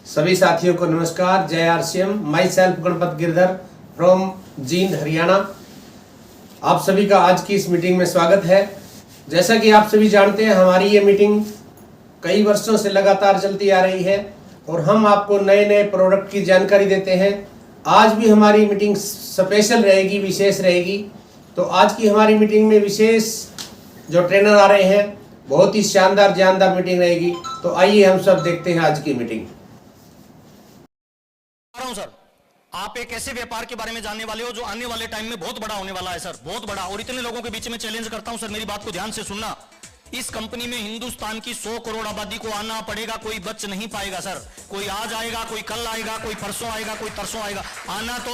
सभी साथियों को नमस्कार। जय RCM. My self Ganpat Girdhar from Jind Haryana. आप सभी का आज की इस मीटिंग में स्वागत है। जैसा कि आप सभी जानते हैं, हमारी ये मीटिंग कई वर्षों से लगातार चलती आ रही है और हम आपको नए नए प्रोडक्ट की जानकारी देते हैं। आज भी हमारी मीटिंग स्पेशल रहेगी, विशेष रहेगी। तो आज की हमारी मीटिंग में विशेष जो ट्रेनर आ रहे हैं, बहुत ही शानदार जानदार मीटिंग रहेगी। तो आइए हम सब देखते हैं आज की मीटिंग। सर, आप एक ऐसे व्यापार के बारे में जानने वाले हो जो आने वाले टाइम में बहुत बड़ा होने वाला है सर, बहुत बड़ा। और इतने लोगों के बीच में चैलेंज करता हूं सर, मेरी बात को ध्यान से सुनना। इस कंपनी में हिंदुस्तान की 100 करोड़ आबादी को आना पड़ेगा, कोई बच नहीं पाएगा सर। कोई आज आएगा, कोई कल आएगा, कोई परसों आएगा, कोई तरसों आएगा। आना तो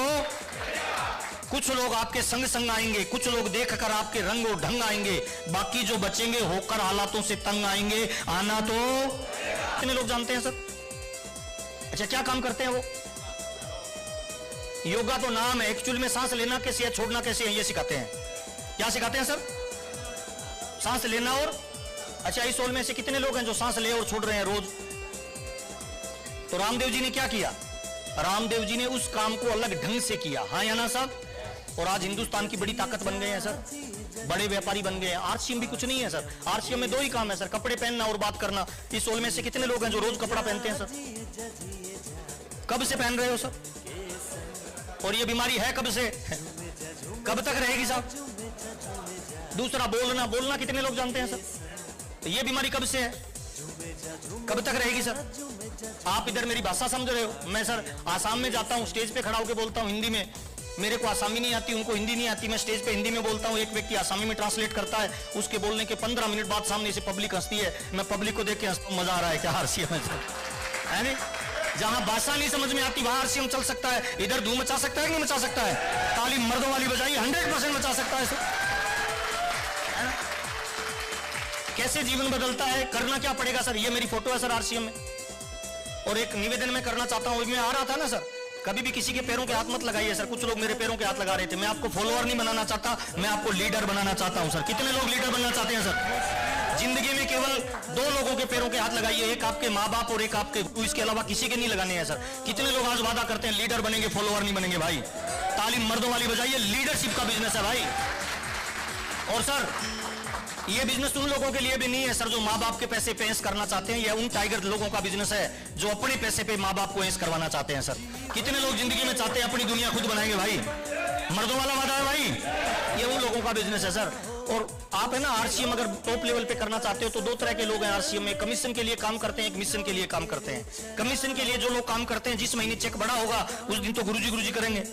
कुछ लोग आपके संग संग आएंगे, कुछ लोग देखकर आपके रंग और ढंग आएंगे, बाकी जो बचेंगे होकर हालातों से तंग आएंगे। आना तो कितने लोग जानते हैं सर? अच्छा, क्या काम करते हैं वो? योगा तो नाम है, एक्चुअल में सांस लेना कैसे है, छोड़ना कैसे है, ये सिखाते हैं। क्या सिखाते हैं सर? सांस लेना और अच्छा, इस हॉल में से कितने लोग हैं जो सांस ले और छोड़ रहे हैं रोज? तो रामदेव जी ने क्या किया? रामदेव जी ने उस काम को अलग ढंग से किया, हाँ या ना साहब? और आज हिंदुस्तान की बड़ी ताकत बन गए हैं सर, बड़े व्यापारी बन गए हैं। आरसीएम भी कुछ नहीं है सर। आरसीएम में दो ही काम है सर, कपड़े पहनना और बात करना। इस हॉल में से कितने लोग हैं जो रोज कपड़ा पहनते हैं सर? कब से पहन रहे हो सर? और ये बीमारी है कब से, कब तक रहेगी साहब? दूसरा, बोलना कितने लोग जानते हैं सर? तो ये बीमारी कब से है, कब तक रहेगी सर? आप इधर मेरी भाषा समझ रहे हो? मैं सर आसाम में जाता हूं, स्टेज पे खड़ा होकर बोलता हूं हिंदी में। मेरे को आसामी नहीं आती, उनको हिंदी नहीं आती। मैं स्टेज पे हिंदी में बोलता हूं, एक व्यक्ति आसामी में ट्रांसलेट करता है। उसके बोलने के 15 मिनट बाद सामने से पब्लिक हंसती है। मैं पब्लिक को देख के हंसता हूं, मजा आ रहा है क्या आरसीएम है नहीं? जहां भाषा नहीं समझ में आती वहां आरसीएम चल सकता है। इधर धूम मचा सकता है कि नहीं मचा सकता है? ताली मर्दों वाली बजाई 100% मचा सकता है सर। कैसे जीवन बदलता है, करना क्या पड़ेगा सर? ये मेरी फोटो है सर आरसीएम में। और एक निवेदन मैं करना चाहता हूं, मैं आ रहा था ना सर, कभी भी किसी के पैरों के हाथ मत लगाइए सर। कुछ लोग मेरे पैरों के हाथ लगा रहे थे। मैं आपको फॉलोअर नहीं बनाना चाहता, मैं आपको लीडर बनाना चाहता हूं सर। कितने लोग लीडर बनना चाहते हैं सर? जिंदगी में केवल 2 लोगों के पैरों के हाथ लगाइए, एक आपके माँ बाप और एक आपके, इसके अलावा किसी के नहीं लगाने हैं सर। कितने लोग आज वादा करते हैं लीडर बनेंगे, फॉलोअर नहीं बनेंगे? भाई ताली मर्दों वाली बजाइए, लीडरशिप का बिजनेस है भाई। और सर ये बिजनेस उन लोगों के लिए भी नहीं है सर जो माँ बाप के पैसे पे ऐश करना चाहते हैं। यह उन टाइगर लोगों का बिजनेस है जो अपने पैसे पे माँ बाप को ऐश करवाना चाहते हैं सर। कितने लोग जिंदगी में चाहते हैं अपनी दुनिया खुद बनाएंगे? भाई मर्दों वाला वादा है भाई, ये उन लोगों का बिजनेस है सर। और आप है ना, आरसीएम अगर टॉप लेवल पे करना चाहते हो तो 2 तरह के लोग हैं आरसीएम में। कमीशन के लिए काम करते हैं, एक मिशन के लिए काम करते हैं। कमीशन के लिए जो लोग काम करते हैं, जिस महीने चेक बड़ा होगा उस दिन तो गुरुजी करेंगे,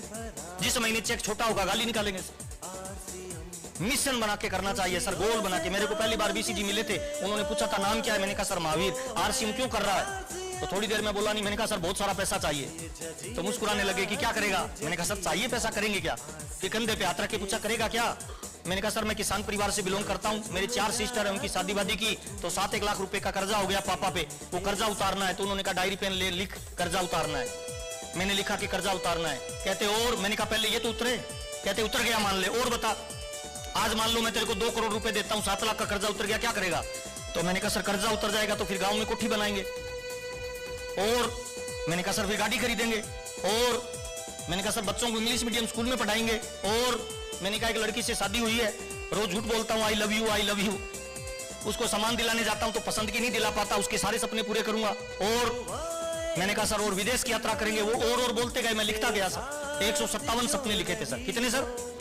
जिस महीने चेक छोटा होगा गाली निकालेंगे। मिशन बना के करना चाहिए सर, गोल बना के। मेरे को पहली बार बीसीजी मिले थे, उन्होंने पूछा था नाम क्या है, मैंने कहा सर महावीर। आरसीएम क्यों कर रहा है? तो थोड़ी देर में बोला नहीं, मैंने कहा सर बहुत सारा पैसा चाहिए। तो मुस्कुराने लगे कि क्या करेगा? मैंने कहा सर चाहिए पैसा, करेंगे क्या? कि कंधे पे हाथ रख के पूछा करेगा क्या? मैंने कहा सर मैं किसान परिवार से बिलोंग करता हूँ, मेरी 4 सिस्टर है, उनकी शादी वादी की तो 7-1 लाख रुपए का कर्जा हो गया पापा पे, वो कर्जा उतारना है। तो उन्होंने कहा डायरी पेन ले, लिख कर्जा उतारना है। मैंने लिखा कि कर्जा उतारना है। कहते और? मैंने कहा पहले ये तो उतरे। कहते उतर गया मान ले, और बता। आज मान लो मैं तेरे को 2 करोड़ रुपए देता हूं, 7 लाख का कर्जा उतर गया, क्या करेगा? तो मैंने कहा सर कर्जा उतर जाएगा तो फिर गांव में कोठी बनाएंगे। और मैंने कहा सर फिर गाड़ी खरीदेंगे। और मैंने कहा सर बच्चों को इंग्लिश मीडियम स्कूल में पढ़ाएंगे। और मैंने कहा एक लड़की से शादी हुई है, रोज झूठ बोलता हूं I love you I love you. उसको सामान दिलाने जाता हूं तो पसंद की नहीं दिला पाता, उसके सारे सपने पूरे करूंगा। और मैंने कहा सर और विदेश की यात्रा करेंगे। वो और बोलते गए, मैं लिखता गया सर। 157 सपने लिखे थे सर। कितने सर?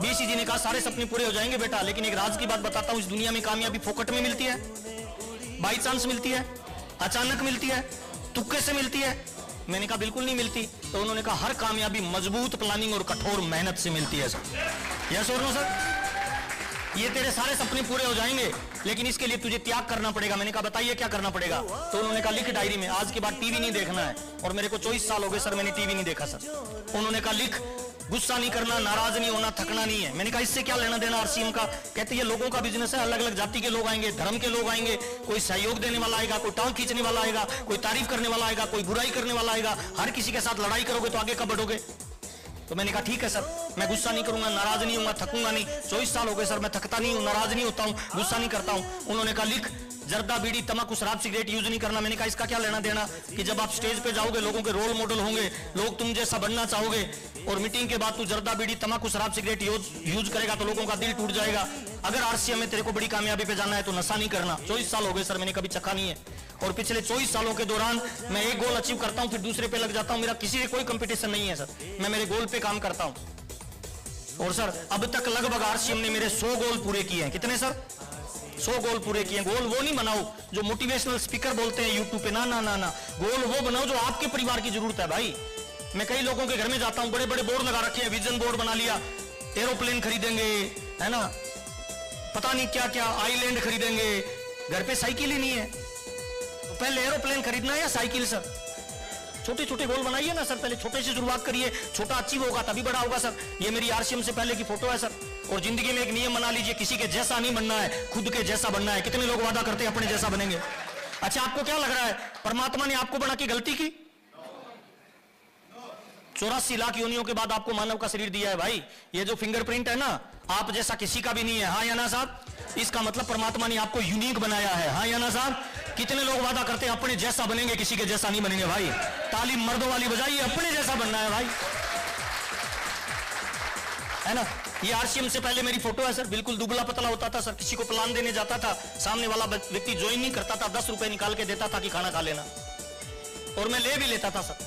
बीसीजी ने कहा सारे सपने पूरे हो जाएंगे बेटा, लेकिन एक राज की बात बताता हूं, इस दुनिया में कामयाबी फोकट में मिलती है, बाई चांस मिलती है, अचानक मिलती है, तुक्के से मिलती है? मैंने कहा बिल्कुल नहीं मिलती। तो उन्होंने कहा हर कामयाबी मजबूत प्लानिंग और कठोर मेहनत से मिलती है सर। यस और नो सर? ये तेरे सारे सपने पूरे हो जाएंगे, लेकिन इसके लिए तुझे त्याग करना पड़ेगा। मैंने कहा बताइए क्या करना पड़ेगा? तो उन्होंने कहा लिख डायरी में, आज के बाद टीवी नहीं देखना है। और मेरे को 24 साल हो गए सर, मैंने टीवी नहीं देखा सर। उन्होंने कहा लिख, गुस्सा नहीं करना, नाराज नहीं होना, थकना नहीं है। मैंने कहा इससे क्या लेना देना आरसीएम का? कहते ये लोगों का बिजनेस है, अलग अलग जाति के लोग आएंगे, धर्म के लोग आएंगे, कोई सहयोग देने वाला आएगा, कोई टांग खींचने वाला आएगा, कोई तारीफ करने वाला आएगा, कोई बुराई करने वाला आएगा। हर किसी के साथ लड़ाई करोगे तो आगे कब बढ़ोगे? तो मैंने कहा ठीक है सर, मैं गुस्सा नहीं करूंगा, नाराज नहीं हूंगा, थकूंगा नहीं। 24 साल हो गए सर, मैं थकता नहीं हूं, नाराज नहीं होता हूं, गुस्सा नहीं करता हूं। उन्होंने कहा लिख, जर्दा बीड़ी तम्बाकू शराब सिगरेट यूज नहीं करना। मैंने कहा इसका क्या लेना देना कि जब आप स्टेज पे जाओगे लोगों के रोल मॉडल होंगे, लोग तुम जैसा बनना चाहोगे, और मीटिंग के बाद तू जर्दा बीड़ी तम्बाकू शराब सिगरेट यूज करेगा तो लोगों का दिल टूट जाएगा। अगर आरसीएम में तेरे को बड़ी कामयाबी पे जाना है तो नशा नहीं करना। 24 साल हो गए सर, मैंने कभी चखा नहीं है, और पिछले 24 सालों के दौरान मैं एक गोल अचीव करता हूं फिर दूसरे पे लग जाता हूं। मेरा किसी से कोई कंपटीशन नहीं है सर, मैं मेरे गोल पे काम करता हूं। और सर अब तक लगभग आरसीएम ने मेरे 100 गोल पूरे किए हैं। कितने सर? 100 गोल पूरे किए। गोल वो नहीं बनाओ जो मोटिवेशनल स्पीकर बोलते हैं यूट्यूब पे, ना ना ना ना, गोल वो बनाओ जो आपके परिवार की जरूरत है भाई। मैं कई लोगों के घर में जाता हूं, बड़े बड़े बोर्ड लगा रखे हैं, विजन बोर्ड बना लिया, एरोप्लेन खरीदेंगे, है ना, पता नहीं क्या क्या, आईलैंड खरीदेंगे, घर पे साइकिल ही नहीं है। तो पहले एरोप्लेन खरीदना है या साइकिल सर? छोटे छोटे गोल बनाइए ना सर, पहले छोटे से शुरुआत करिए, छोटा अचीव होगा तभी बड़ा होगा सर। ये मेरी आरसीएम से पहले की फोटो है सर। और जिंदगी में एक नियम बना लीजिए, किसी के जैसा नहीं बनना है, खुद के जैसा बनना है। कितने लोग वादा करते हैं अपने जैसा बनेंगे? अच्छा आपको क्या लग रहा है परमात्मा ने आपको बना के गलती की? 84 लाख योनियों के बाद आपको मानव का शरीर दिया है भाई। ये जो फिंगरप्रिंट है ना, आप जैसा किसी का भी नहीं है, हाँ या ना साहब? इसका मतलब परमात्मा ने आपको यूनिक बनाया है, हाँ या ना साहब? कितने लोग वादा करते हैं अपने जैसा बनेंगे, किसी के जैसा नहीं बनेंगे भाई? ताली मर्दों वाली बजाइए, अपने जैसा बनना है भाई, है ना। ये आरसीएम से पहले मेरी फोटो है सर, बिल्कुल दुबला पतला होता था सर, किसी को प्लान देने जाता था, सामने वाला व्यक्ति ज्वाइन नहीं करता था, 10 रुपए निकाल के देता था कि खाना खा लेना, और मैं ले भी लेता था सर,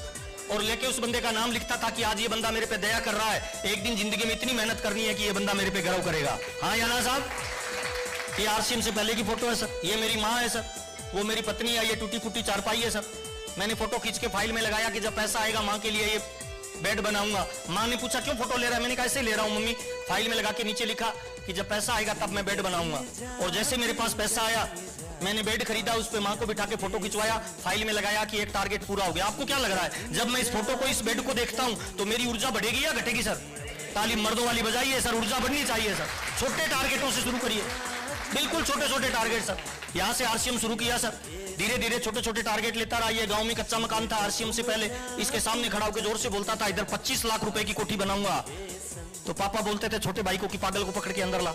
और लेके उस बंदे का नाम लिखता था कि आज ये बंदा मेरे पे दया कर रहा है, एक दिन जिंदगी में इतनी मेहनत करनी है कि ये बंदा मेरे पे गर्व करेगा, हाँ या ना साहब? ये आरसीएम से पहले की फोटो है सर। ये मेरी माँ है सर, वो मेरी पत्नी है, ये टूटी फूटी चारपाई है सर। मैंने फोटो खींच के फाइल में लगाया कि जब पैसा आएगा माँ के लिए ये बेड बनाऊंगा। माँ ने पूछा क्यों फोटो ले रहा है? मैंने कहा ऐसे ले रहा हूं मम्मी। फाइल में लगा के नीचे लिखा कि जब पैसा आएगा तब मैं बेड बनाऊंगा। और जैसे मेरे पास पैसा आया मैंने बेड खरीदा, उस पे माँ को बिठा के फोटो खिंचवाया, फाइल में लगाया कि एक टारगेट पूरा हो गया। आपको क्या लग रहा है जब मैं इस फोटो को, इस बेड को देखता हूं तो मेरी ऊर्जा बढ़ेगी या घटेगी सर? ताली मर्दों वाली बजाइए सर, ऊर्जा बढ़नी चाहिए सर। छोटे टारगेटों से शुरू करिए, बिल्कुल छोटे छोटे टारगेट सर। यहां से आरसीएम शुरू किया सर, धीरे धीरे छोटे छोटे टारगेट लेता रहा। ये गांव में कच्चा मकान था आरसीएम से पहले, इसके सामने खड़ा होकर जोर से बोलता था इधर 25 लाख रुपए की कोठी बनाऊंगा। तो पापा बोलते थे छोटे भाई को कि पागल को पकड़ के अंदर ला,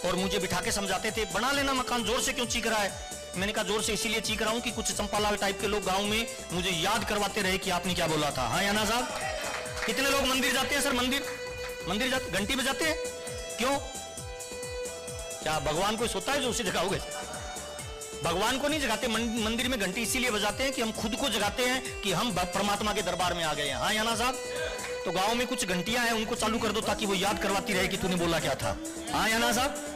और मुझे बिठा के समझाते थे बना लेना मकान, जोर से क्यों चीख रहा है? मैंने कहा जोर से इसीलिए चीख रहा हूं कि कुछ चंपालाल टाइप के लोग गांव में मुझे याद करवाते रहे कि आपने क्या बोला था, हाँ या ना साहब? कितने लोग मंदिर जाते हैं सर? मंदिर जाते, घंटी बजाते हैं, क्यों? क्या भगवान कोई सोता है जो उसे जगाओगे? भगवान को नहीं जगाते, मंदिर में घंटी इसीलिए बजाते हैं कि हम खुद को जगाते हैं कि हम परमात्मा के दरबार में आ गए हैं, हाँ या ना साहब? तो गांव में कुछ घंटियां हैं, उनको चालू कर दो ताकि वो याद करवाती रहे कि तूने बोला क्या था, हाँ या ना साहब?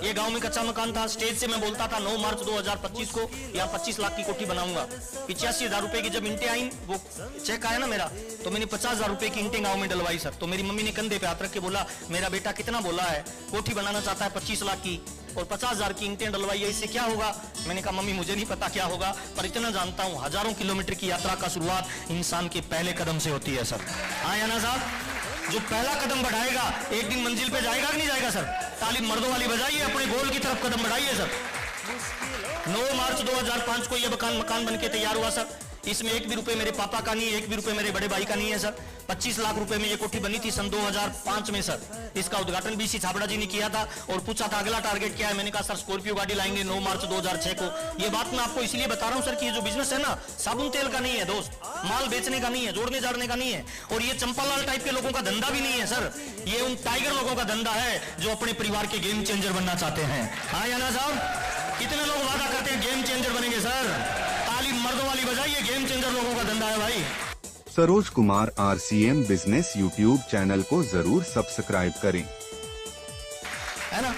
ये गांव में कच्चा मकान था, स्टेज से मैं बोलता था 9 मार्च 2025 को यहाँ 25 लाख की कोठी बनाऊंगा। 85,000 रुपए की जब इंटें आई, वो चेक आया ना मेरा, तो मैंने 50,000 रुपए की इंटें गांव में डलवाई सर। तो मेरी मम्मी ने कंधे पे हाथ रख के बोला मेरा बेटा कितना बोला है, कोठी बनाना चाहता है 25 लाख की और 50,000 की इंटें डलवाई है, इससे क्या होगा? मैंने कहा मम्मी मुझे नहीं पता क्या होगा, पर इतना जानता हूं हजारों किलोमीटर की यात्रा का शुरुआत इंसान के पहले कदम से होती है सर, हाँ या ना साहब? जो पहला कदम बढ़ाएगा एक दिन मंजिल पे जाएगा कि नहीं जाएगा सर? ताली मर्दों वाली बजाइए, अपने गोल की तरफ कदम बढ़ाइए सर। 9 मार्च 2005 को यह मकान बन के तैयार हुआ सर। इसमें एक भी रुपए मेरे पापा का नहीं है, एक भी रुपए मेरे बड़े भाई का नहीं है सर। 25 लाख रुपए में ये कोठी बनी थी सन 2005 में सर। इसका उद्घाटन बीसी छाबड़ा जी ने किया था और पूछा था अगला टारगेट क्या है? मैंने कहा सर स्कॉर्पियो गाड़ी लाएंगे 9 मार्च 2006 को। ये बात मैं आपको इसलिए बता रहा हूं सर कि ये जो बिजनेस है ना, साबुन तेल का नहीं है दोस्त, माल बेचने का नहीं है, जोड़ने जाड़ने का नहीं है, और ये चंपालाल टाइप के लोगों का धंधा भी नहीं है सर। ये उन टाइगर लोगों का धंधा है जो अपने परिवार के गेम चेंजर बनना चाहते हैं, हाँ या ना साहब? कितने लोग वादा करते हैं गेम चेंजर बनेंगे सर? ताली मर्दों वाली बजाइए, गेम चेंजर लोगों का धंधा है भाई। Saroj Kumar RCM business YouTube channel को जरूर सब्सक्राइब करें, है ना।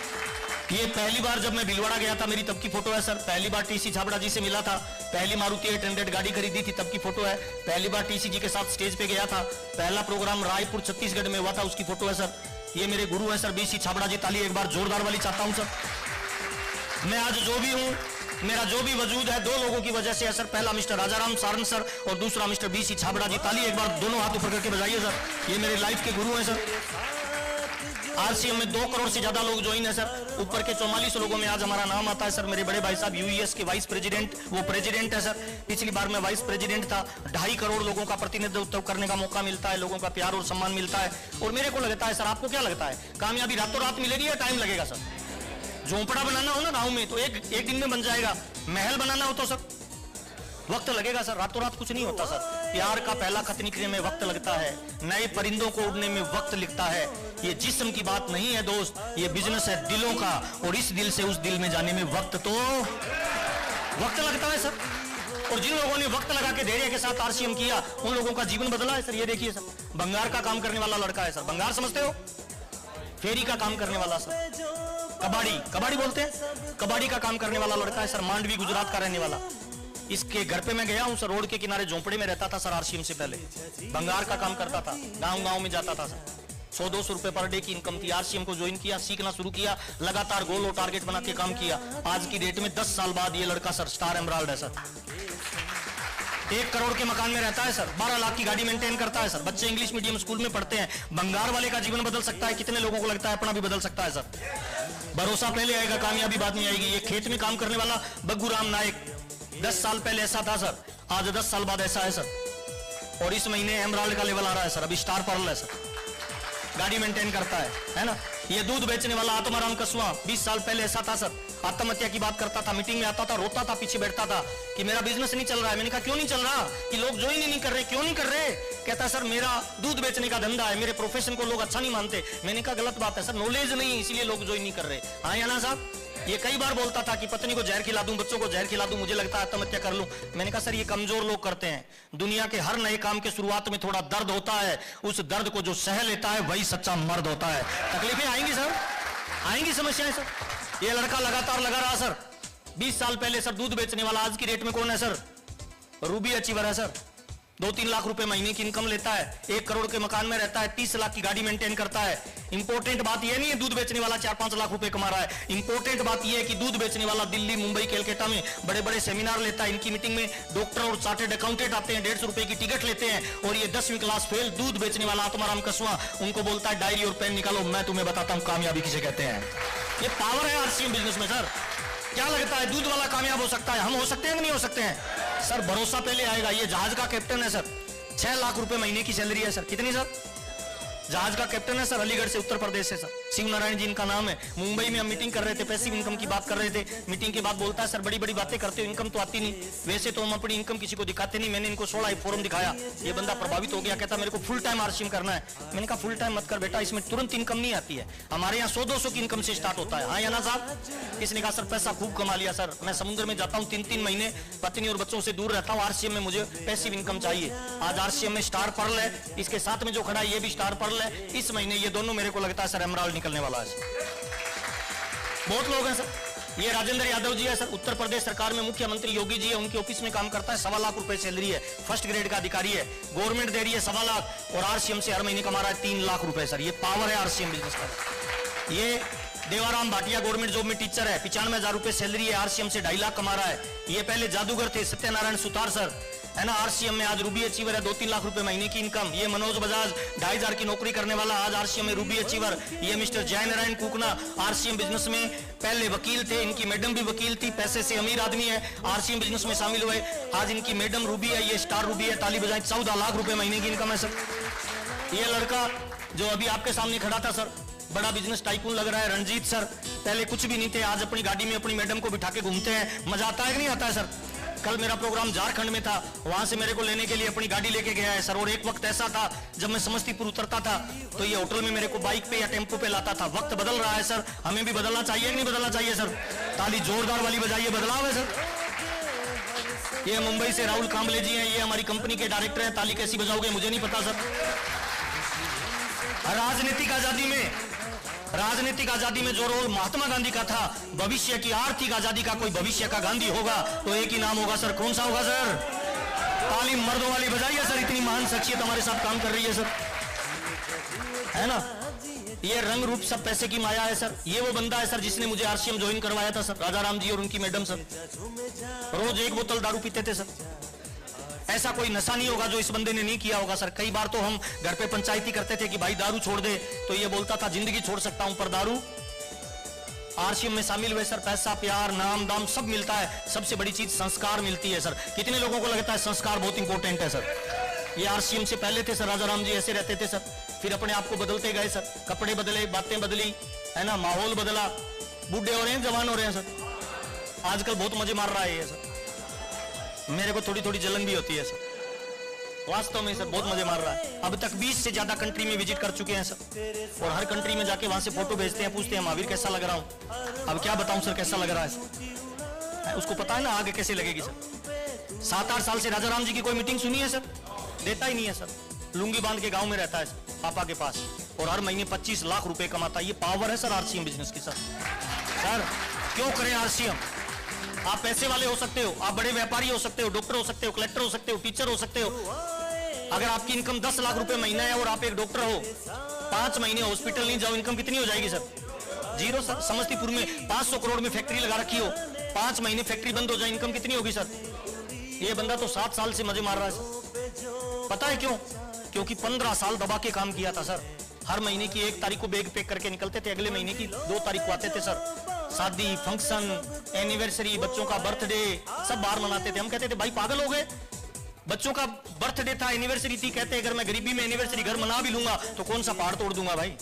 ये पहली बार जब मैं भीलवाड़ा गया था, मेरी तब की फोटो है सर। पहली बार टीसी छाबड़ा जी से मिला था, पहली मारुति 800 गाड़ी खरीदी थी, तब की फोटो है। पहली बार टीसी जी के साथ स्टेज पे गया था, पहला प्रोग्राम रायपुर छत्तीसगढ़ में हुआ था, उसकी फोटो है सर। ये मेरे गुरु है सर बीसी छाबड़ा जी। ताली एक बार जोरदार वाली चाहता हूं सर। मैं आज जो भी हूं, मेरा जो भी वजूद है, 2 लोगों की वजह से है सर। पहला मिस्टर राजाराम सारन सर और दूसरा मिस्टर बीसी छाबड़ा जी। ताली एक बार दोनों हाथ ऊपर करके बजाइए सर। ये मेरे लाइफ के गुरु हैं सर। आरसीएम में 2 करोड़ से ज्यादा लोग ज्वाइन है सर। ऊपर के 44 लोगों में आज हमारा नाम आता है सर। मेरे बड़े भाई साहब यूएस के वाइस प्रेसिडेंट, वो प्रेसिडेंट है सर। पिछली बार मैं वाइस प्रेसिडेंट था। 2.5 करोड़ लोगों का प्रतिनिधित्व करने का मौका मिलता है, लोगों का प्यार और सम्मान मिलता है। और मेरे को लगता है सर, आपको क्या लगता है कामयाबी रातों रात मिलेगी या टाइम लगेगा सर? झोंपड़ा बनाना हो ना गांव में तो एक दिन में बन जाएगा, महल बनाना हो तो सर वक्त लगेगा सर, रातों रात कुछ नहीं होता सर। प्यार का पहला खत लिखने में वक्त लगता है, नए परिंदों को उड़ने में वक्त लगता है। ये जिस्म की बात नहीं है दोस्त, ये बिजनेस है दिलों का, और इस दिल से उस दिल में जाने में वक्त तो वक्त लगता है सर। और जिन लोगों ने वक्त लगा के धैर्य के साथ आरसीएम किया उन लोगों का जीवन बदला है सर। ये देखिए सर, बंगार का काम करने वाला लड़का है सर, बंगार समझते हो, फेरी का काम करने वाला सर, कबाड़ी बोलते हैं, कबाड़ी का काम करने वाला लड़का है सर, मांडवी गुजरात का रहने वाला। इसके घर पे मैं गया हूं सर, रोड के किनारे झोंपड़े में रहता था सर आरसीएम से पहले, बंगार का काम करता था, गांव गांव में जाता था सर, 100-200 रुपए पर डे की इनकम थी। आरसीएम को ज्वाइन किया, सीखना शुरू किया, लगातार गोल और टारगेट बना के काम किया। आज की डेट में 10 साल बाद ये लड़का सर स्टार एमराल्ड है सर, 1 करोड़ के मकान में रहता है सर, 12 लाख की गाड़ी मेंटेन करता है सर, बच्चे इंग्लिश मीडियम स्कूल में पढ़ते हैं। बंगार वाले का जीवन बदल सकता है, कितने लोगों को लगता है अपना भी बदल सकता है सर। भरोसा पहले आएगा, कामयाबी बाद में आएगी। ये खेत में काम करने वाला बग्गूराम नायक 10 साल पहले ऐसा था सर, आज 10 साल बाद ऐसा है सर, और इस महीने एमराल्ड का लेवल आ रहा है सर, अभी स्टार पर्ल है सर, गाड़ी मेंटेन करता है ना। ये दूध बेचने वाला आत्माराम कसवा 20 साल पहले ऐसा था सर, आत्महत्या की बात करता था, मीटिंग में आता था, रोता था, पीछे बैठता था कि मेरा बिजनेस नहीं चल रहा है। मैंने कहा क्यों नहीं चल रहा, कि लोग ज्वाइन ही नहीं कर रहे, क्यों नहीं कर रहे। कहता सर मेरा दूध बेचने का धंधा है, मेरे प्रोफेशन को लोग अच्छा नहीं मानते। मैंने कहा गलत बात है सर, नॉलेज नहीं है इसीलिए लोग ज्वाइन नहीं कर रहे। हाँ या ना साहब। ये कई बार बोलता था कि पत्नी को जहर खिला दूं, बच्चों को जहर खिला दूं, मुझे लगता है आत्महत्या कर लूं। मैंने कहा सर ये कमजोर लोग करते हैं, दुनिया के हर नए काम के शुरुआत में थोड़ा दर्द होता है, उस दर्द को जो सह लेता है वही सच्चा मर्द होता है। तकलीफें आएंगी सर, आएंगी समस्याएं सर। ये लड़का लगातार लगा रहा सर, 20 साल पहले सर दूध बेचने वाला, आज की रेट में कौन है सर, रूबी अचीवर है सर, 2-3 लाख रुपए महीने की इनकम लेता है, 1 करोड़ के मकान में रहता है, 30 लाख की गाड़ी मेंटेन करता है। इंपॉर्टेंट बात यह नहीं है दूध बेचने वाला 4-5 लाख रुपए कमा रहा है, इंपॉर्टेंट बात यह है कि दूध बेचने वाला दिल्ली, मुंबई, कलकत्ता में बड़े बड़े सेमिनार लेता है। इनकी मीटिंग में डॉक्टर और चार्टेड अकाउंटेंट आते हैं, 150 रुपए की टिकट लेते हैं, और ये 10वीं क्लास फेल दूध बेचने वाला आत्माराम कसवा उनको बोलता है डायरी और पेन निकालो, मैं तुम्हें बताता हूं कामयाबी किसे कहते हैं। ये पावर है आरसीएम बिजनेस में सर। क्या लगता है दूध वाला कामयाब हो सकता है, हम हो सकते हैं कि नहीं हो सकते हैं सर। भरोसा पहले आएगा। ये जहाज का कैप्टन है सर, 6 लाख रुपए महीने की सैलरी है सर। कितनी सर, जहाज का कैप्टन है सर, अलीगढ़ से, उत्तर प्रदेश से सर, शिव नारायण जी इनका नाम है। मुंबई में हम मीटिंग कर रहे थे, पैसिव इनकम की बात कर रहे थे। मीटिंग के बाद बोलता है सर बड़ी बड़ी बातें करते हो, इनकम तो आती नहीं। वैसे तो हम अपनी इनकम किसी को दिखाते नहीं, मैंने इनको 16 फोरम दिखाया। ये बंदा प्रभावित हो गया, कहता मेरे को फुल टाइम आरसीएम करना है। मैंने कहा फुल टाइम मत कर बेटा, इसमें तुरंत इनकम नहीं आती है, हमारे यहाँ 100-200 की इनकम से स्टार्ट होता है। हाँ या ना साहब। इसने कहा सर पैसा खूब कमा लिया सर, मैं समुद्र में जाता हूँ 3-3 महीने, पत्नी और बच्चों से दूर रहता हूँ, आरसीएम में मुझे पैसिव इनकम चाहिए। आज आरसीएम में स्टार पर्ल है, इसके साथ में जो खड़ा है ये भी स्टार पर्ल है। इस महीने ये दोनों मेरे को लगता है सर एमराल्ड निकलने वाला है। बहुत लोग हैं सर। ये राजेंद्र यादव जी है सर, उत्तर प्रदेश सरकार में मुख्यमंत्री योगी जी है, उनके ऑफिस में काम करता है, 1.25 लाख रुपए सैलरी है, फर्स्ट ग्रेड का अधिकारी है, गवर्नमेंट दे रही है 1.25 लाख, और आरसीएम से हर महीने कमा रहा है 3 लाख रुपए सर। ये पावर है आरसीएम बिजनेस का। ये देवाराम भाटिया गवर्नमेंट जॉब में टीचर है, 95,000 रुपए सैलरी है, आरसीएम से 2.5 लाख कमा रहा है। ये पहले जादूगर थे सत्यनारायण सुतार सर, है ना, आरसीएम में आज रूबी अचीवर है, 2-3 लाख रुपए महीने की इनकम। ये मनोज बजाज 2,500 की नौकरी करने वाला, आज आरसीएम में रूबी अचीवर। ये मिस्टर जय नारायण कुकना आरसीएम बिजनेस में पहले वकील थे, इनकी मैडम भी वकील थी, पैसे से अमीर आदमी है, आरसीएम बिजनेस में शामिल हुए। आज इनकी मैडम रूबी है, ये स्टार रूबी है, ताली बजाएं, 14 लाख रुपए महीने की इनकम है सर। ये लड़का जो अभी आपके सामने खड़ा था सर, बड़ा बिजनेस टाइकून लग रहा है, रणजीत सर। पहले कुछ भी नहीं थे, आज अपनी गाड़ी में अपनी मैडम को बिठा के घूमते हैं। मजा आता है कि नहीं आता है सर। कल मेरा प्रोग्राम झारखंड में था, वहां से मेरे को लेने के लिए अपनी गाड़ी लेके गया है सर। और एक वक्त ऐसा था जब मैं समस्तीपुर उतरता था तो ये होटल में मेरे को बाइक पे या टेम्पो पे लाता था। वक्त बदल रहा है सर, हमें भी बदलना चाहिए कि नहीं बदलना चाहिए सर। ताली जोरदार वाली बजाइए, बदलाव है सर। ये मुंबई से राहुल कांबले जी हैं, ये हमारी कंपनी के डायरेक्टर हैं। ताली कैसी बजाओगे मुझे नहीं पता सर। राजनीतिक आजादी में जो रोल महात्मा गांधी का था, भविष्य की आर्थिक आजादी का कोई भविष्य का गांधी होगा तो एक ही नाम होगा सर। कौन सा होगा सर? ताली मर्दों वाली बजाइए सर, इतनी महान शख्सियत हमारे साथ काम कर रही है सर, है ना। ये रंग रूप सब पैसे की माया है सर। ये वो बंदा है सर जिसने मुझे आरसीएम ज्वाइन करवाया था सर, राजा राम जी और उनकी मैडम सर। रोज 1 बोतल दारू पीते थे सर। ऐसा कोई नशा नहीं होगा जो इस बंदे ने नहीं किया होगा सर। कई बार तो हम घर पे पंचायती करते थे कि भाई दारू छोड़ दे, तो ये बोलता था जिंदगी छोड़ सकता हूं पर दारू। आरसीएम में शामिल हुए सर, पैसा, प्यार, नाम, दाम सब मिलता है। सबसे बड़ी चीज संस्कार मिलती है सर। कितने लोगों को लगता है संस्कार बहुत इंपॉर्टेंट है सर। ये आरसीएम से पहले थे सर, राजा राम जी ऐसे रहते थे सर, फिर अपने आप को बदलते गए सर। कपड़े बदले, बातें बदली, है ना, माहौल बदला, बूढ़े हो रहे हैं, जवान हो रहे हैं सर। आजकल बहुत मजे मार रहा है ये सर। मेरे को थोड़ी थोड़ी जलन भी होती है सर, वास्तव में सर बहुत मजे मार रहा है। अब तक 20 से ज्यादा कंट्री में विजिट कर चुके हैं सर, और हर कंट्री में जाके वहां से फोटो भेजते हैं, पूछते हैं महावीर कैसा लग रहा हूं। अब क्या बताऊं सर कैसा लग रहा है सर, उसको पता है ना आगे कैसे लगेगी सर। 7-8 साल से राजा राम जी की कोई मीटिंग सुनी है सर? देता ही नहीं है सर। लुंगी बांध के गांव में रहता है सर, पापा के पास, और हर महीने 25 लाख रुपए कमाता है। ये पावर है सर आरसीएम बिजनेस की सर। सर क्यों करें आरसीएम? आप पैसे वाले हो सकते हो, आप बड़े व्यापारी हो सकते हो, डॉक्टर हो सकते हो, कलेक्टर हो सकते हो, टीचर हो सकते हो। अगर आपकी इनकम 10 लाख रुपए महीना है और आप एक डॉक्टर हो, 5 महीने हॉस्पिटल नहीं जाओ, इनकम कितनी हो जाएगी सर? 0 सर। समस्तीपुर में 500 करोड़ में फैक्ट्री लगा रखी हो, 5 महीने फैक्ट्री बंद हो जाए, इनकम कितनी होगी सर? ये बंदा तो 7 साल से मजे मार रहा है सर। पता है क्यों? क्योंकि 15 साल दबा के काम किया था सर। हर महीने की 1 तारीख को बैग पैक करके निकलते थे, अगले महीने की 2 तारीख को आते थे सर। शादी, फंक्शन, एनिवर्सरी, बच्चों का बर्थडे सब बाहर मनाते थे। हम कहते थे भाई पागल हो गए, बच्चों का बर्थडे था, एनिवर्सरी थी, कहते अगर मैं गरीबी में एनिवर्सरी घर मना भी लूंगा तो कौन सा पहाड़ तोड़ दूंगा भाई।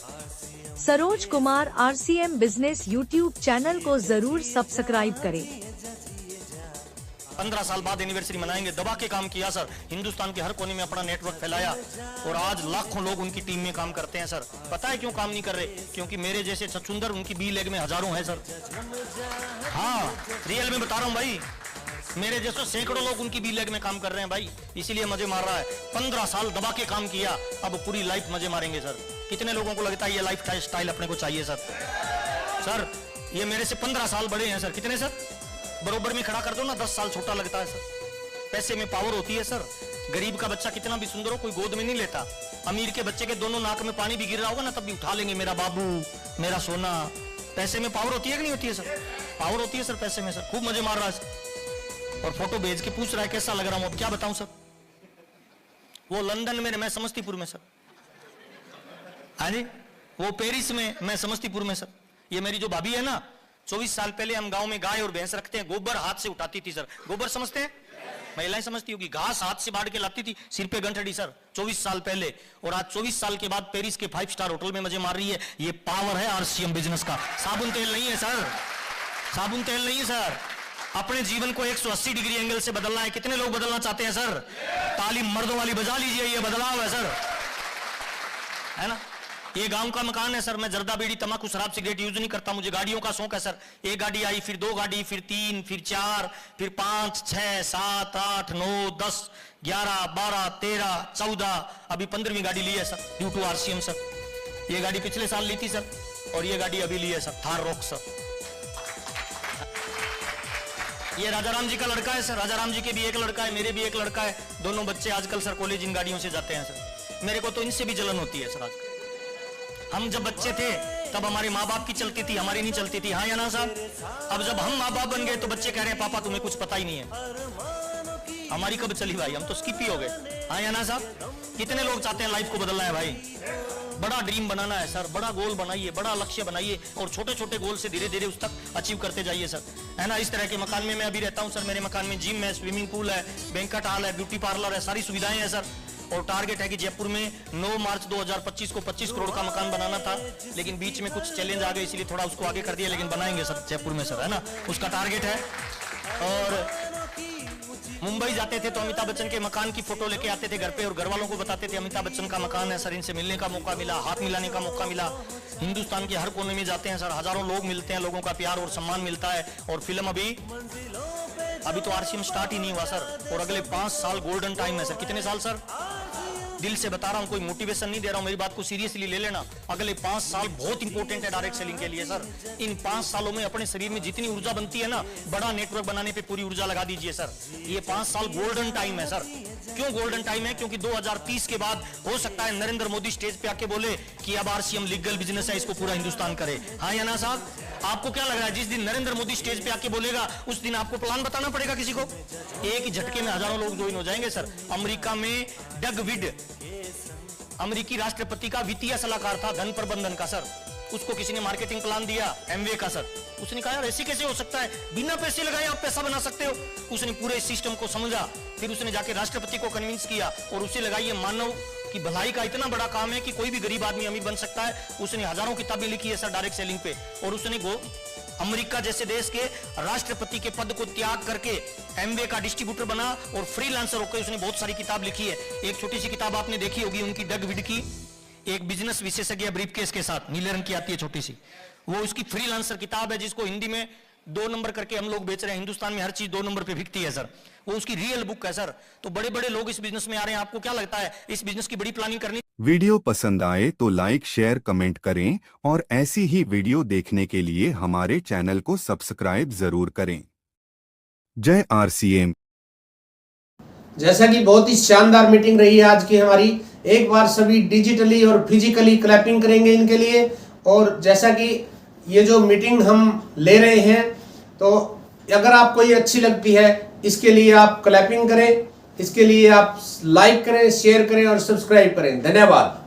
Saroj Kumar RCM business YouTube channel को जरूर सब्सक्राइब करें। 15 साल बाद एनिवर्सरी मनाएंगे, दबा के काम किया सर। हिंदुस्तान के हर कोने में अपना नेटवर्क फैलाया, और आज लाखों लोग उनकी टीम में काम करते हैं सर। पता है क्यों काम नहीं कर रहे? क्योंकि मेरे जैसे छछुंदर उनकी बी लेग में हजारों हैं सर। हाँ रियल में बता रहा हूं भाई, मेरे जैसे सैकड़ों लोग उनकी बी लेग में काम कर रहे हैं भाई, इसीलिए मजे मार रहा है। 15 साल दबा के काम किया, अब पूरी लाइफ मजे मारेंगे सर। कितने लोगों को लगता है ये लाइफ स्टाइल अपने को चाहिए सर? सर ये मेरे से 15 साल बड़े हैं सर। कितने सर? बरोबर में खड़ा कर दो ना, 10 साल छोटा लगता है सर। पैसे में पावर होती है सर। गरीब का बच्चा कितना भी सुंदर हो, कोई गोद में नहीं लेता। अमीर के बच्चे के दोनों नाक में पानी भी गिर रहा होगा ना, तब भी उठा लेंगे, मेरा बाबू, मेरा सोना। पैसे में पावर होती है कि नहीं होती है सर? पावर होती है सर पैसे में सर। खूब मजे मार रहा है सर, और फोटो भेज के पूछ रहा है कैसा लग रहा हूं। अब क्या बताऊं सर, वो लंदन में, मैं समस्तीपुर में सर। हाँ जी, वो पेरिस में, मैं समस्तीपुर में सर। ये मेरी जो भाभी है ना, 24 साल पहले हम गांव में गाय और भैंस रखते हैं, गोबर हाथ से उठाती थी सर। गोबर समझते हैं? महिलाएं समझती होगी। घास हाथ से बांट के लाती थी, सिर पे गंठड़ी सर, 24 साल पहले। और आज 24 साल के बाद पेरिस के 5 स्टार होटल में मजे मार रही है। ये पावर है आरसीएम बिजनेस का। साबुन तेल नहीं है सर, साबुन तेल नहीं है सर। अपने जीवन को 180 डिग्री एंगल से बदलना है। कितने लोग बदलना चाहते हैं सर? ताली मर्दों वाली बजा लीजिए, ये बदलाव है सर, है ना। ये गांव का मकान है सर। मैं जर्दा बीड़ी तंबाकू शराब सिगरेट यूज नहीं करता। मुझे गाड़ियों का शौक है सर। एक गाड़ी आई, फिर 2 गाड़ी, फिर 3, फिर 4, फिर 5, 6, 7, 8, 9, 10, 11, 12, 13, 14, अभी 15वीं गाड़ी ली है sir, due to RCM sir. ये गाड़ी पिछले साल ली थी सर, और ये गाड़ी अभी ली है सर, थार रॉक सर। ये राजा राम जी का लड़का है सर। राजा राम जी के भी एक लड़का है, मेरे भी एक लड़का है। दोनों बच्चे आजकल सर कॉलेज इन गाड़ियों से जाते हैं सर। मेरे को तो इनसे भी जलन होती है सर। आजकल हम जब बच्चे थे तब हमारे माँ बाप की चलती थी, हमारी नहीं चलती थी। हाँ या ना साहब? अब जब हम माँ बाप बन गए तो बच्चे कह रहे हैं पापा तुम्हें कुछ पता ही नहीं है। हमारी कब चली भाई? हम तो स्किप ही हो गए। हाँ या ना साहब? कितने लोग चाहते हैं लाइफ को बदलना है भाई? बड़ा ड्रीम बनाना है सर, बड़ा गोल बनाइए, बड़ा लक्ष्य बनाइए, और छोटे छोटे गोल से धीरे धीरे उस तक अचीव करते जाइए सर, है ना। इस तरह के मकान में मैं अभी रहता हूँ सर। मेरे मकान में जिम है, स्विमिंग पूल है, बैंक्वेट हॉल है, ब्यूटी पार्लर है, सारी सुविधाएं हैं सर। और टारगेट है कि जयपुर में 9 मार्च 2025 को 25 करोड़ का मकान बनाना था, लेकिन बीच में कुछ चैलेंज आ गए, इसलिए थोड़ा उसको आगे कर दिया, लेकिन बनाएंगे सर जयपुर में सर, है ना। उसका टारगेट है। और मुंबई जाते थे तो अमिताभ बच्चन के मकान की फोटो लेके आते थे घर पे, और घर वालों को बताते थे अमिताभ बच्चन का मकान है सर। इनसे मिलने का मौका मिला, हाथ मिलाने का मौका मिला। हिंदुस्तान के हर कोने में जाते हैं सर, हजारों लोग मिलते हैं, लोगों का प्यार और सम्मान मिलता है। और फिल्म अभी तो आरसीएम स्टार्ट ही नहीं हुआ सर, और अगले 5 साल गोल्डन टाइम है सर। कितने साल सर? दिल से बता रहा हूं, कोई मोटिवेशन नहीं दे रहा हूं, मेरी बात को सीरियसली ले लेना। अगले 5 साल बहुत इंपॉर्टेंट है डायरेक्ट सेलिंग के लिए सर। इन 5 सालों में अपने शरीर में जितनी ऊर्जा बनती है ना, बड़ा नेटवर्क बनाने पे पूरी ऊर्जा लगा दीजिए सर। ये 5 साल गोल्डन टाइम है सर। क्यों गोल्डन टाइम है? क्योंकि 2030 के बाद हो सकता है नरेंद्र मोदी स्टेज पे आके बोले कि अब आरसीएम लीगल बिजनेस है, इसको पूरा हिंदुस्तान करे। हाँ या ना साहब? आपको क्या लग रहा है, जिस दिन नरेंद्र मोदी स्टेज पे आके बोलेगा उस दिन आपको प्लान बताना पड़ेगा किसी को? एक ही झटके में हजारों लोग ज्वाइन हो जाएंगे सर। अमेरिका में डग विड अमेरिकी राष्ट्रपति का वित्तीय सलाहकार था, धन प्रबंधन का सर। उसको किसी ने मार्केटिंग प्लान दिया एमवे का सर। उसने कहा यार ऐसे कैसे हो सकता है, बिना पैसे लगाए आप पैसा बना सकते हो। उसने पूरे सिस्टम को समझा, फिर उसने जाके राष्ट्रपति को कन्विंस किया, और उसे लगा ये मानव की भलाई का इतना बड़ा काम है कि कोई भी गरीब आदमी अमीर बन सकता है। उसने हजारों किताबें लिखी है सर डायरेक्ट सेलिंग पे, और उसने अमेरिका जैसे देश के राष्ट्रपति के पद को त्याग करके एमवे का डिस्ट्रीब्यूटर बना और फ्रीलांसर होकर उसने बहुत सारी किताब लिखी है। एक छोटी सी किताब आपने देखी होगी उनकी, डग विड की, एक बिजनेस विशेषज्ञ ब्रीफकेस के साथ, नीले रंग की आती है छोटी सी, वो उसकी फ्रीलांसर किताब है जिसको हिंदी में 2 नंबर करके हम लोग बेच रहे हैं। हिंदुस्तान में हर चीज 2 नंबर पे बिकती है सर, वो उसकी रियल बुक है सर। तो बड़े बड़े लोग इस बिजनेस में आ रहे हैं। आपको क्या लगता है इस बिजनेस की बड़ी प्लानिंग करनी? वीडियो पसंद आए तो लाइक शेयर कमेंट करें और ऐसी ही वीडियो देखने के लिए हमारे चैनल को सब्सक्राइब जरूर करें। जय आरसीएम। जैसा कि बहुत ही शानदार मीटिंग रही है आज की हमारी, एक बार सभी डिजिटली और फिजिकली क्लैपिंग करेंगे इनके लिए। और जैसा कि ये जो मीटिंग हम ले रहे हैं, तो अगर आपको ये अच्छी लगती है, इसके लिए आप क्लैपिंग करें, इसके लिए आप लाइक करें, शेयर करें और सब्सक्राइब करें। धन्यवाद।